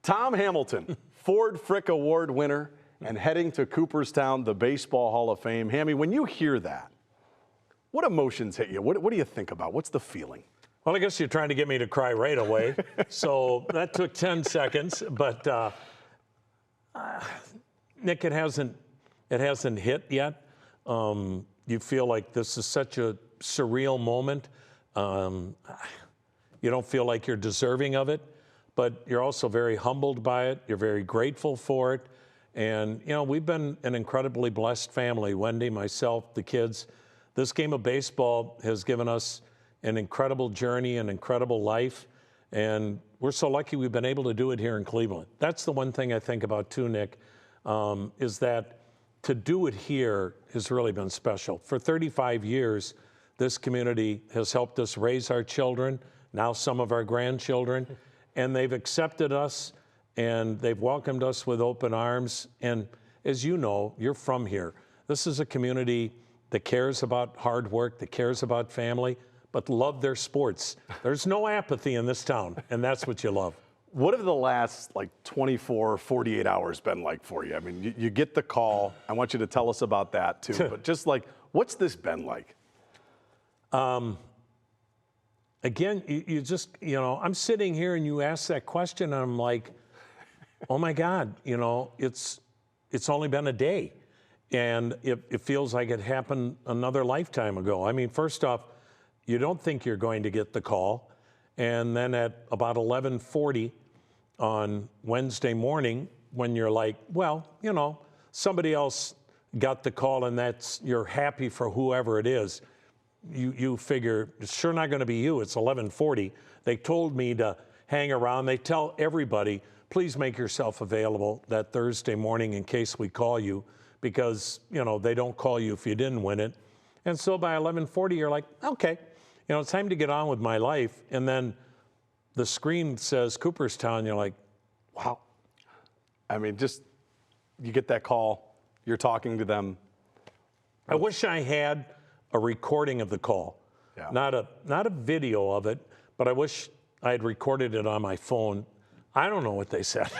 Tom Hamilton, Ford Frick Award winner, and heading to Cooperstown, the Baseball Hall of Fame. Hammy, when you hear that, what emotions hit you? What do you think about? What's the feeling? Well, I guess you're trying to get me to cry right away. So that took 10 seconds. But Nick, it hasn't hit yet. You feel like this is such a surreal moment. You don't feel like you're deserving of it, but you're also very humbled by it. You're very grateful for it. And, you know, we've been an incredibly blessed family, Wendy, myself, the kids. This game of baseball has given us an incredible journey, an incredible life, and we're so lucky we've been able to do it here in Cleveland. That's the one thing I think about too, Nick, is that to do it here has really been special. For 35 years, this community has helped us raise our children, now some of our grandchildren, and they've accepted us and they've welcomed us with open arms. And as you know, you're from here. This is a community that cares about hard work, that cares about family, but love their sports. There's no apathy in this town, and that's what you love. What have the last 24, 48 hours been like for you? I mean, you get the call. I want you to tell us about that too, but just what's this been like? Again, you just, I'm sitting here and you ask that question and I'm like, oh my God, it's only been a day. And it feels like it happened another lifetime ago. I mean, first off, you don't think you're going to get the call. And then at about 11:40 on Wednesday morning, when you're like, well, somebody else got the call and you're happy for whoever it is, you figure it's sure not going to be you. It's 11:40. They told me to hang around. They tell everybody, please make yourself available that Thursday morning in case we call you, because, they don't call you if you didn't win it. And so by 11:40, you're like, okay, it's time to get on with my life. And then the screen says Cooperstown. You're like, wow. I mean, you get that call, you're talking to them. I wish I had a recording of the call, not a video of it, but I wish I had recorded it on my phone. I don't know what they said.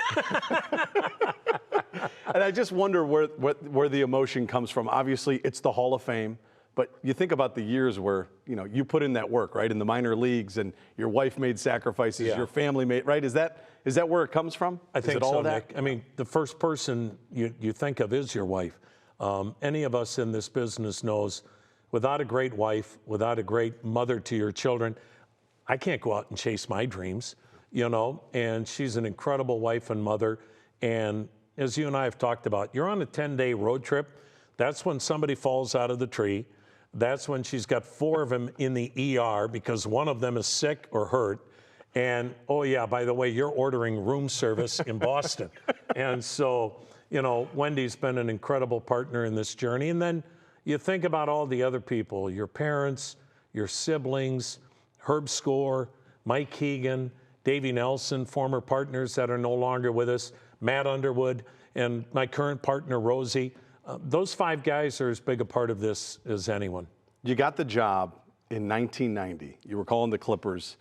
And I just wonder where the emotion comes from. Obviously, it's the Hall of Fame, but you think about the years where, you put in that work, right, in the minor leagues, and your wife made sacrifices, your family made, right? Is that where it comes from? I think so, Nick. I mean, the first person you think of is your wife. Any of us in this business knows, without a great wife, without a great mother to your children, I can't go out and chase my dreams, and she's an incredible wife and mother. And as you and I have talked about, you're on a 10-day road trip. That's when somebody falls out of the tree. That's when she's got 4 of them in the ER because one of them is sick or hurt. And, oh yeah, by the way, you're ordering room service in Boston. And so, Wendy's been an incredible partner in this journey. And then you think about all the other people, your parents, your siblings, Herb Score, Mike Keegan, Davey Nelson, former partners that are no longer with us, Matt Underwood, and my current partner, Rosie. Those 5 guys are as big a part of this as anyone. You got the job in 1990. You were calling the Clippers.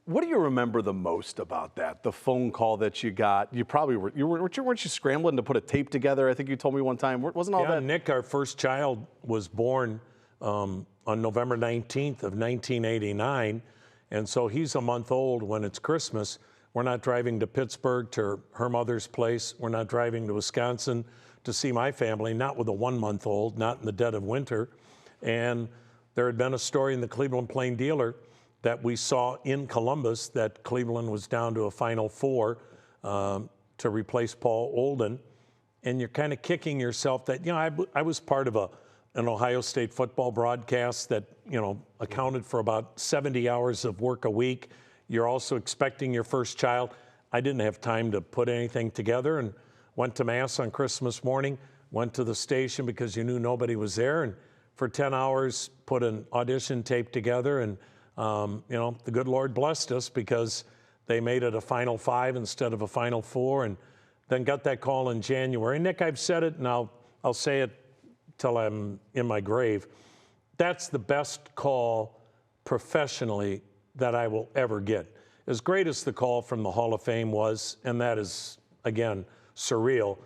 What do you remember the most about that? The phone call that you got? You probably weren't you scrambling to put a tape together? I think you told me one time. Wasn't all that? Nick, our first child was born on November 19th of 1989. And so he's a month old when it's Christmas. We're not driving to Pittsburgh to her mother's place. We're not driving to Wisconsin to see my family, not with a 1-month-old, not in the dead of winter. And there had been a story in the Cleveland Plain Dealer that we saw in Columbus that Cleveland was down to a Final Four to replace Paul Olden. And you're kind of kicking yourself that, I was part of an Ohio State football broadcast that, accounted for about 70 hours of work a week. You're also expecting your first child. I didn't have time to put anything together and went to Mass on Christmas morning, went to the station because you knew nobody was there, and for 10 hours put an audition tape together. And, the good Lord blessed us because they made it a Final 5 instead of a Final 4, and then got that call in January. Nick, I've said it, and I'll say it till I'm in my grave. That's the best call professionally that I will ever get. as great as the call from the Hall of Fame was, and that is, again, surreal,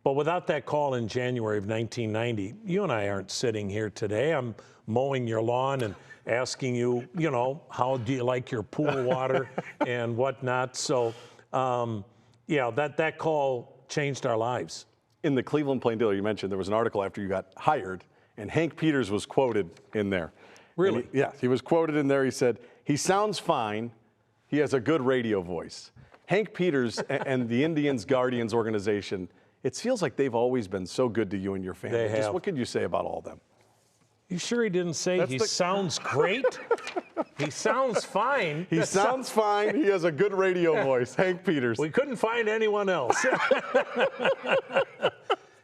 but without that call in January of 1990, you and I aren't sitting here today. I'm mowing your lawn and asking you, you know, how do you like your pool water and whatnot. So, yeah, that call changed our lives. In the Cleveland Plain Dealer, you mentioned there was an article after you got hired, and Hank Peters was quoted in there. Really? Yes, he was quoted in there. He said, "He sounds fine. He has a good radio voice." Hank Peters and the Indians Guardians organization, it feels like they've always been so good to you and your family. They have. Just what could you say about all of them? You sure he didn't say he sounds great? He sounds fine. He sounds fine. He has a good radio voice. Hank Peters. We couldn't find anyone else.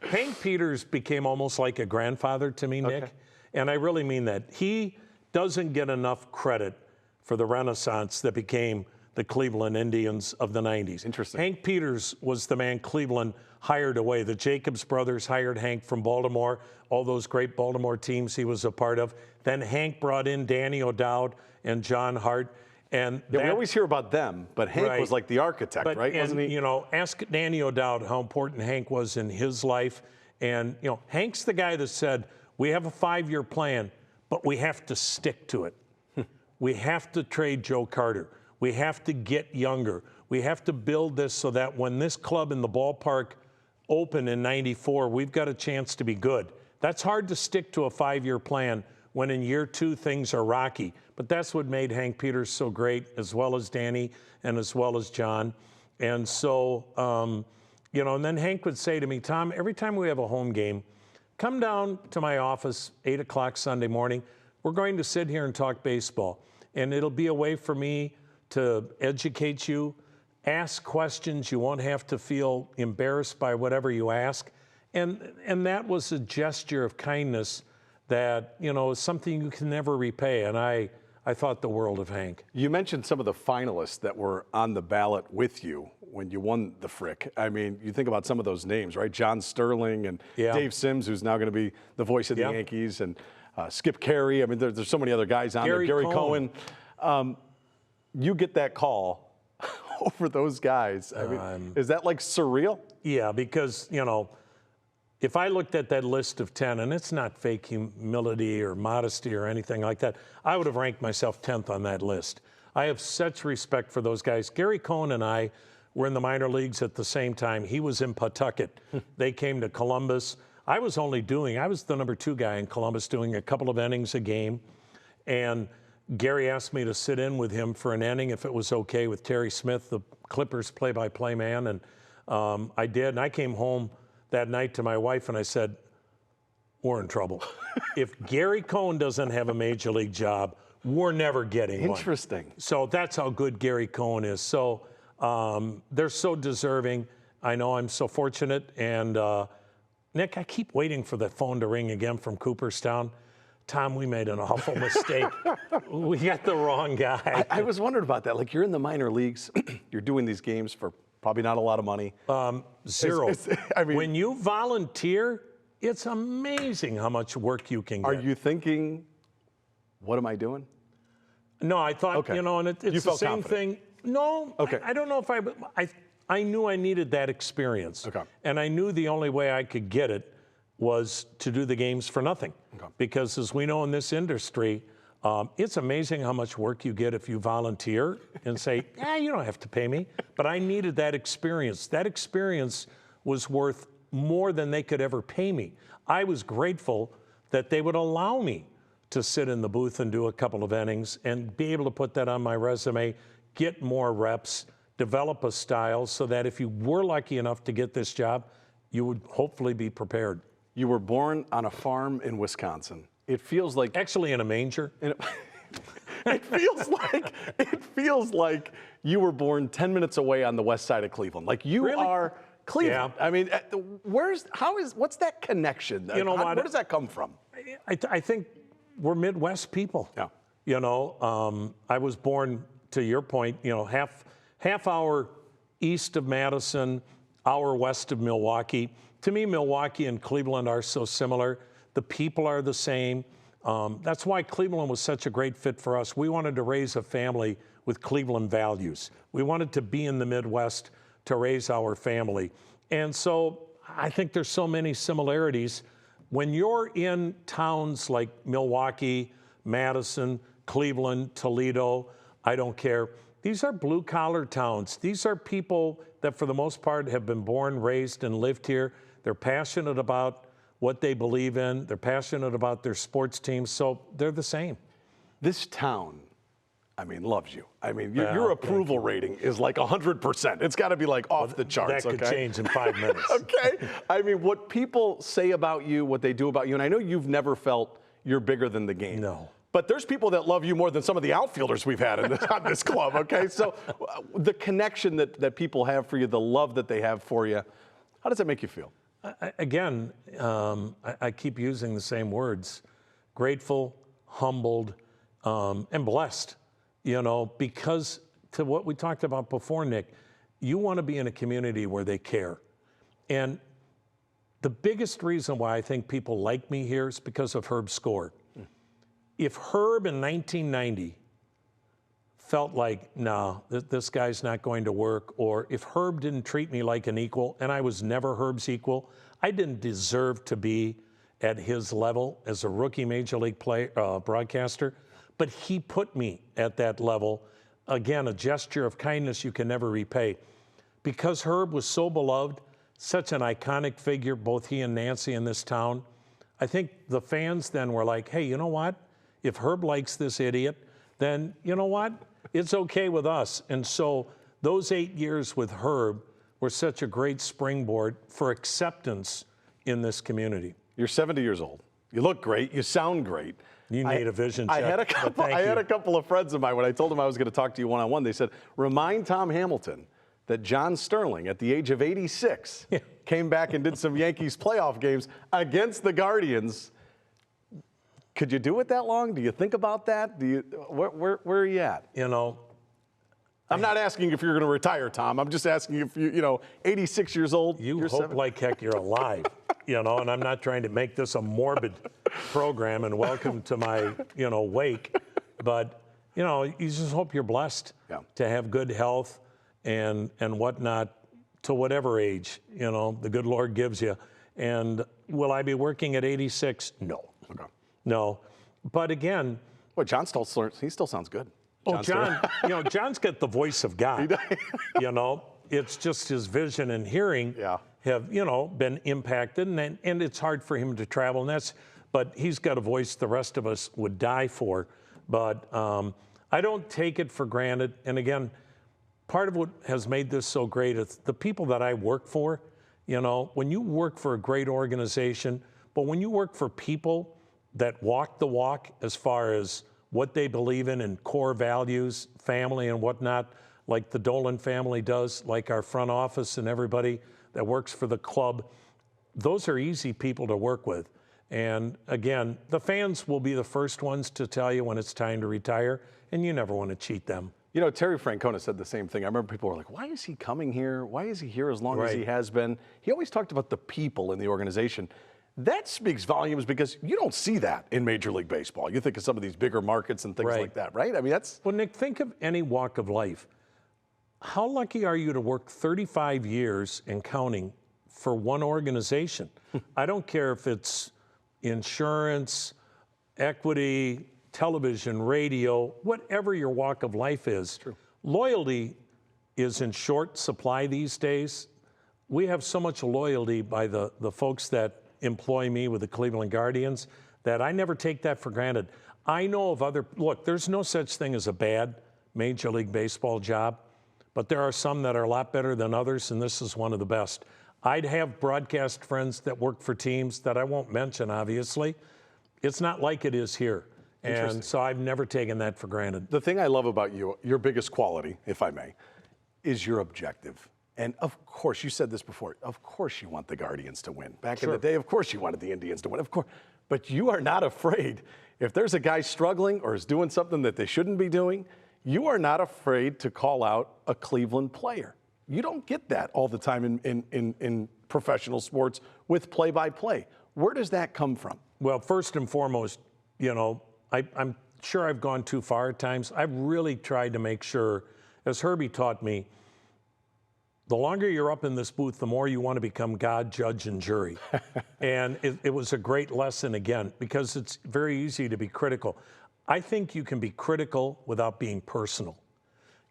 Hank Peters became almost like a grandfather to me, Nick. Okay. And I really mean that. He doesn't get enough credit for the renaissance that became the Cleveland Indians of the 90s. Interesting. Hank Peters was the man Cleveland hired away. The Jacobs brothers hired Hank from Baltimore, all those great Baltimore teams he was a part of. Then Hank brought in Danny O'Dowd and John Hart. And yeah, we always hear about them, but Hank was like the architect, right? Wasn't he? You know, ask Danny O'Dowd how important Hank was in his life. And, you know, Hank's the guy that said, we have a 5-year plan, but we have to stick to it. We have to trade Joe Carter. We have to get younger. We have to build this so that when this club in the ballpark opened in '94, we've got a chance to be good. That's hard to stick to a 5-year plan when in year 2 things are rocky. But that's what made Hank Peters so great, as well as Danny and as well as John. And so, you know, and then Hank would say to me, Tom, every time we have a home game, come down to my office, 8 o'clock Sunday morning. We're going to sit here and talk baseball. And it'll be a way for me to educate you, ask questions. You won't have to feel embarrassed by whatever you ask. And that was a gesture of kindness that, you know, is something you can never repay. And I thought the world of Hank. You mentioned some of the finalists that were on the ballot with you when you won the Frick. I mean, you think about some of those names, right? John Sterling and Dave Sims, who's now going to be the voice of the Yankees, and Skip Carey. I mean, there's so many other guys on there. Gary Cohen. You get that call over those guys. I mean, is that like surreal? Yeah, because, you know, if I looked at that list of 10, and it's not fake humility or modesty or anything like that, I would have ranked myself 10th on that list. I have such respect for those guys. Gary Cohen and I were in the minor leagues at the same time. He was in Pawtucket. They came to Columbus. I was the number 2 guy in Columbus doing a couple of innings a game. And Gary asked me to sit in with him for an inning if it was okay with Terry Smith, the Clippers play-by-play man. And I did. And I came home that night to my wife and I said, we're in trouble. If Gary Cohen doesn't have a major league job, we're never getting one. Interesting. So that's how good Gary Cohen is. So they're so deserving. I know I'm so fortunate. And Nick, I keep waiting for that phone to ring again from Cooperstown. Tom, we made an awful mistake. We got the wrong guy. I was wondering about that. Like, you're in the minor leagues. You're doing these games for probably not a lot of money. Zero. I mean, when you volunteer, it's amazing how much work you can get. Are you thinking, what am I doing? No, I thought, you know, and it's the same confident. thing. No, Okay. I don't know if I knew I needed that experience. Okay. And I knew the only way I could get it was to do the games for nothing. Okay. Because as we know in this industry, it's amazing how much work you get if you volunteer and say, you don't have to pay me. But I needed that experience. That experience was worth more than they could ever pay me. I was grateful that they would allow me to sit in the booth and do a couple of innings and be able to put that on my resume, get more reps, develop a style so that if you were lucky enough to get this job, you would hopefully be prepared. You were born on a farm in Wisconsin. It feels like Actually in a manger. it feels like you were born 10 minutes away on the west side of Cleveland. Like you are Cleveland. Yeah. I mean, what's that connection? You know what? Where does that come from? I think we're Midwest people. Yeah. You know, I was born, to your point, you know, half hour east of Madison, hour west of Milwaukee. To me, Milwaukee and Cleveland are so similar. The people are the same. That's why Cleveland was such a great fit for us. We wanted to raise a family with Cleveland values. We wanted to be in the Midwest to raise our family. And so I think there's so many similarities. When you're in towns like Milwaukee, Madison, Cleveland, Toledo, I don't care. These are blue-collar towns. These are people that for the most part have been born, raised, and lived here. They're passionate about what they believe in. They're passionate about their sports teams, so they're the same. This town, I mean, loves you. I mean, your approval rating is like 100%. It's got to be like off the charts. That could change in 5 minutes. Okay. I mean, what people say about you, what they do about you, and I know you've never felt you're bigger than the game. No. But there's people that love you more than some of the outfielders we've had on this club, okay? So the connection that people have for you, the love that they have for you, how does that make you feel? Again, I keep using the same words: grateful, humbled, and blessed. You know, because to what we talked about before, Nick, you want to be in a community where they care. And the biggest reason why I think people like me here is because of Herb Score. If Herb in 1990 felt like, no, this guy's not going to work, or if Herb didn't treat me like an equal, and I was never Herb's equal, I didn't deserve to be at his level as a rookie major league broadcaster, but he put me at that level. Again, a gesture of kindness you can never repay. Because Herb was so beloved, such an iconic figure, both he and Nancy in this town, I think the fans then were like, hey, you know what? If Herb likes this idiot, then you know what? It's okay with us. And so those 8 years with Herb were such a great springboard for acceptance in this community. You're 70 years old. You look great. You sound great. You need a vision check. I had a couple of friends of mine, when I told them I was going to talk to you one-on-one, they said, remind Tom Hamilton that John Sterling, at the age of 86, came back and did some Yankees playoff games against the Guardians. Could you do it that long? Do you think about that? Where are you at? You know, I'm not asking if you're going to retire, Tom. I'm just asking if you 86 years old. You hope like heck you're alive, and I'm not trying to make this a morbid program and welcome to my, wake. But, you just hope you're blessed to have good health and whatnot to whatever age, the good Lord gives you. And will I be working at 86? No. Okay. No. But again. Well, John still sounds good. John, John's got the voice of God. It's just his vision and hearing have, been impacted, and it's hard for him to travel. But he's got a voice the rest of us would die for. But I don't take it for granted. And again, part of what has made this so great is the people that I work for. When you work for a great organization, but when you work for people that walk the walk as far as what they believe in and core values, family and whatnot, like the Dolan family does, like our front office and everybody that works for the club, those are easy people to work with. And again, the fans will be the first ones to tell you when it's time to retire, and you never want to cheat them. Terry Francona said the same thing. I remember people were like, why is he coming here? Why is he here as long as he has been? He always talked about the people in the organization. That speaks volumes because you don't see that in Major League Baseball. You think of some of these bigger markets and things like that, right? I mean, that's... Well, Nick, think of any walk of life. How lucky are you to work 35 years and counting for one organization? I don't care if it's insurance, equity, television, radio, whatever your walk of life is. True. Loyalty is in short supply these days. We have so much loyalty by the folks that employ me with the Cleveland Guardians that I never take that for granted. I know of look, there's no such thing as a bad Major League Baseball job, but there are some that are a lot better than others, and this is one of the best. I'd have broadcast friends that work for teams that I won't mention, obviously. It's not like it is here. And so I've never taken that for granted. The thing I love about you, your biggest quality, if I may, is your objective. And of course, you said this before, of course you want the Guardians to win. Back in the day, of course you wanted the Indians to win, of course. But you are not afraid. If there's a guy struggling or is doing something that they shouldn't be doing, you are not afraid to call out a Cleveland player. You don't get that all the time in professional sports with play-by-play. Where does that come from? Well, first and foremost, I'm sure I've gone too far at times. I've really tried to make sure, as Herbie taught me, the longer you're up in this booth, the more you want to become God, judge, and jury. And it was a great lesson again, because it's very easy to be critical. I think you can be critical without being personal.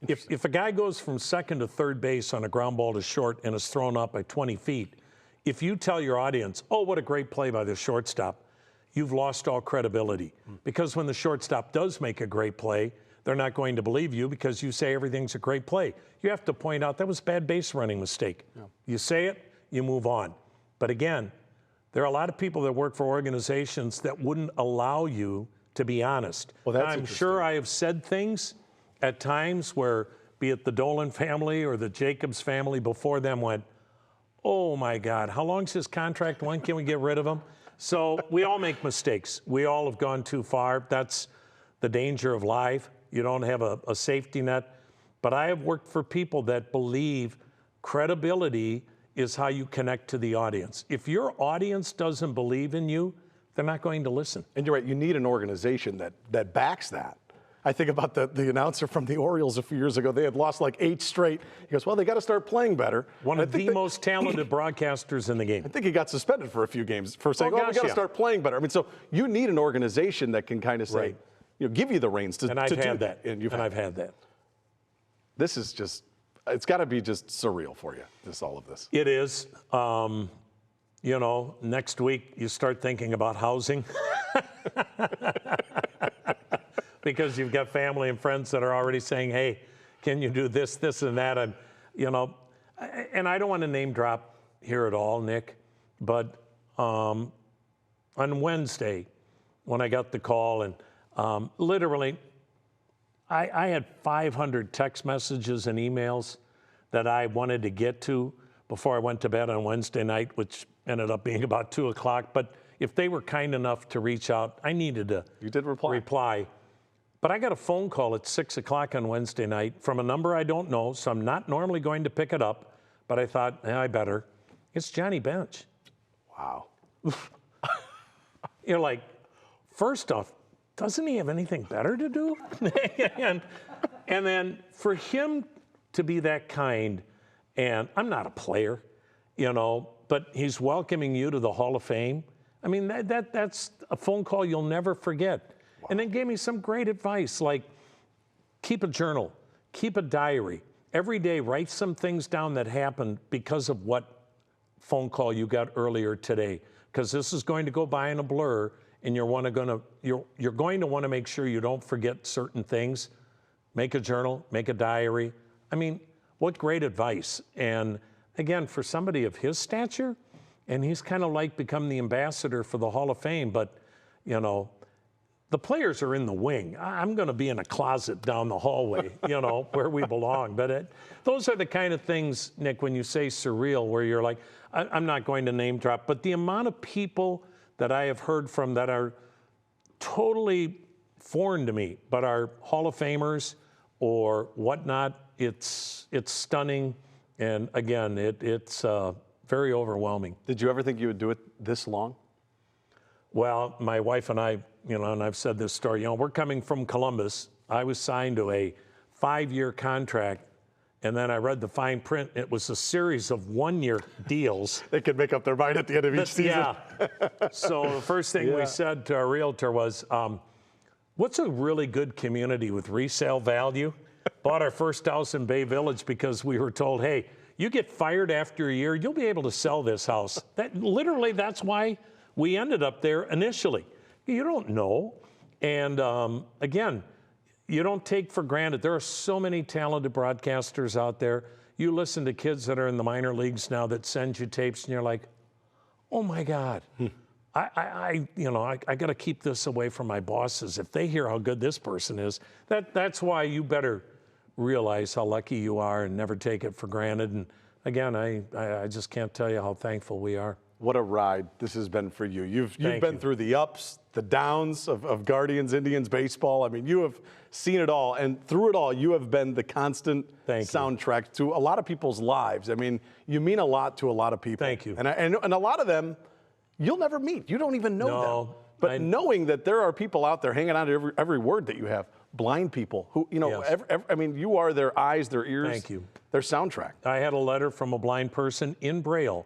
If a guy goes from second to third base on a ground ball to short and is thrown up by 20 feet, if you tell your audience, oh, what a great play by the shortstop, you've lost all credibility. Because when the shortstop does make a great play, they're not going to believe you because you say everything's a great play. You have to point out that was a bad base running mistake. Yeah. You say it, you move on. But again, there are a lot of people that work for organizations that wouldn't allow you to be honest. Well, that's I'm sure I have said things at times where, be it the Dolan family or the Jacobs family before them, went, oh my God, how long's his contract? When can we get rid of him? So we all make mistakes. We all have gone too far. That's the danger of life. You don't have a safety net. But I have worked for people that believe credibility is how you connect to the audience. If your audience doesn't believe in you, they're not going to listen. And you're right, you need an organization that backs that. I think about the announcer from the Orioles a few years ago. They had lost like 8 straight. He goes, well, they got to start playing better. One of the most talented broadcasters in the game. I think he got suspended for a few games for saying, we got to start playing better. I mean, so you need an organization that can kind of say, right, give you the reins to do that. And I've had that. This is just, it's got to be just surreal for you, all of this. It is. Next week you start thinking about housing. Because you've got family and friends that are already saying, hey, can you do this, this, and that? And, and I don't want to name drop here at all, Nick, but on Wednesday, when I got the call, and literally, I had 500 text messages and emails that I wanted to get to before I went to bed on Wednesday night, which ended up being about 2 o'clock. But if they were kind enough to reach out, I needed to reply. But I got a phone call at 6 o'clock on Wednesday night from a number I don't know, so I'm not normally going to pick it up, but I thought, I better. It's Johnny Bench. Wow. You're like, first off, doesn't he have anything better to do? and then for him to be that kind, and I'm not a player, but he's welcoming you to the Hall of Fame. I mean, that's a phone call you'll never forget. Wow. And then gave me some great advice, like keep a journal, keep a diary. Every day, write some things down that happened because of what phone call you got earlier today. Because this is going to go by in a blur, and you're going to want to make sure you don't forget certain things. Make a journal, make a diary. I mean, what great advice. And again, for somebody of his stature, and he's kind of like become the ambassador for the Hall of Fame, but, the players are in the wing. I'm going to be in a closet down the hallway, where we belong. But those are the kind of things, Nick, when you say surreal, where you're like, I'm not going to name drop, but the amount of people that I have heard from that are totally foreign to me, but are Hall of Famers or whatnot, it's stunning. And again, it's very overwhelming. Did you ever think you would do it this long? Well, my wife and I, and I've said this story, we're coming from Columbus. I was signed to a 5-year contract, and then I read the fine print. It was a series of 1-year deals. They could make up their mind at the end of each season. Yeah. So the first thing we said to our realtor was, what's a really good community with resale value? Bought our first house in Bay Village because we were told, hey, you get fired after a year, you'll be able to sell this house. That's why we ended up there initially. You don't know. And again, you don't take for granted. There are so many talented broadcasters out there. You listen to kids that are in the minor leagues now that send you tapes, and you're like, oh my God, I got to keep this away from my bosses. If they hear how good this person is, that's why you better realize how lucky you are and never take it for granted. And again, I just can't tell you how thankful we are. What a ride this has been for you. You've been through the ups, the downs of Guardians, Indians baseball. I mean, you have seen it all, and through it all, you have been the constant soundtrack to a lot of people's lives. I mean, you mean a lot to a lot of people. Thank you. And a lot of them, you'll never meet. You don't even know them. But knowing that there are people out there hanging on to every word that you have, blind people who, you know, Yes. I mean, you are their eyes, their ears. Thank you. Their soundtrack. I had a letter from a blind person in Braille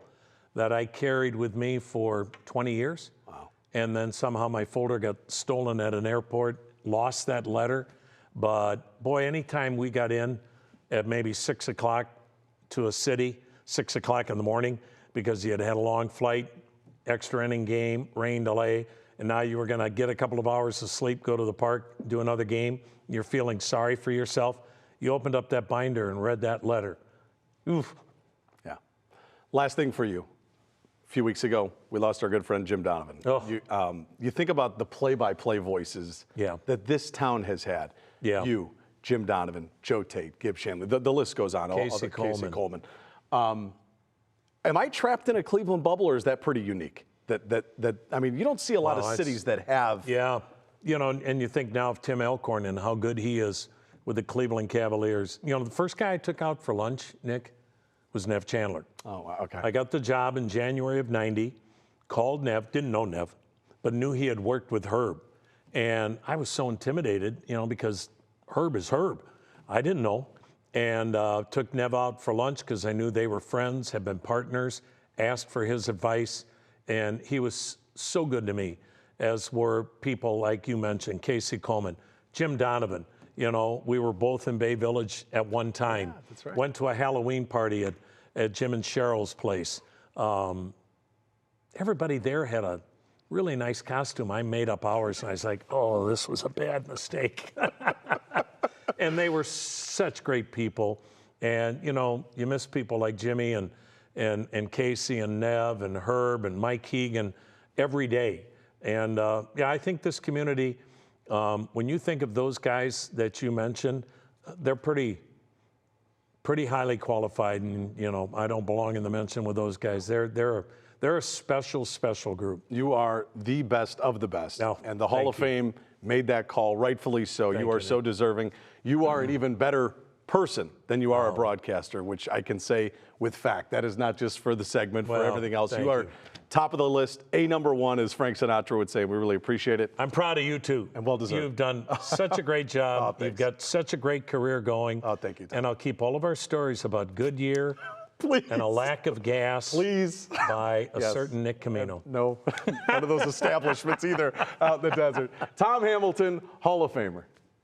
that I carried with me for 20 years. Wow. And then somehow my folder got stolen at an airport, lost that letter. But boy, anytime we got in at maybe 6 o'clock to a city, 6 o'clock in the morning, because you had had a long flight, extra inning game, rain delay, and now you were going to get a couple of hours of sleep, go to the park, do another game, you're feeling sorry for yourself. You opened up that binder and read that letter. Oof. Yeah. Last thing for you. A few weeks ago, we lost our good friend Jim Donovan. Oh. You think about the play-by-play voices that this town has had. Yeah. You, Jim Donovan, Joe Tate, Gib Shanley. The list goes on. Casey Coleman. Am I trapped in a Cleveland bubble, or is that pretty unique? That I mean, you don't see a lot of cities that have. Yeah, you know, and you think now of Tim Alcorn and how good he is with the Cleveland Cavaliers. You know, the first guy I took out for lunch, Nick, was Nev Chandler. Oh, wow, okay. I got the job in January of '90, called Nev, didn't know Nev, but knew he had worked with Herb. And I was so intimidated, you know, because Herb is Herb. I didn't know. And took Nev out for lunch because I knew they were friends, had been partners, asked for his advice. And he was so good to me, as were people like you mentioned, Casey Coleman, Jim Donovan. You know, we were both in Bay Village at one time. Yeah, that's right. Went to a Halloween party at Jim and Cheryl's place. Everybody there had a really nice costume. I made up ours, and I was like, oh, this was a bad mistake. And they were such great people. And, you know, you miss people like Jimmy and Casey and Nev and Herb and Mike Keegan every day. And yeah, I think this community, when you think of those guys that you mentioned, they're pretty highly qualified. And, you know, I don't belong in the mention with those guys. They're a special group. You are the best of the best. No, and the Hall of Fame made that call, rightfully so. You are so deserving. You are an even better person than you are a broadcaster, which I can say with fact. That is not just for the segment, for everything else. You are top of the list, number one, as Frank Sinatra would say. We really appreciate it. I'm proud of you, too. And well deserved. You've done such a great job. You've got such a great career going. Oh, thank you, Tom. And I'll keep all of our stories about Goodyear and a lack of gas by a certain Nick Camino. No, none of those establishments either out in the desert. Tom Hamilton, Hall of Famer.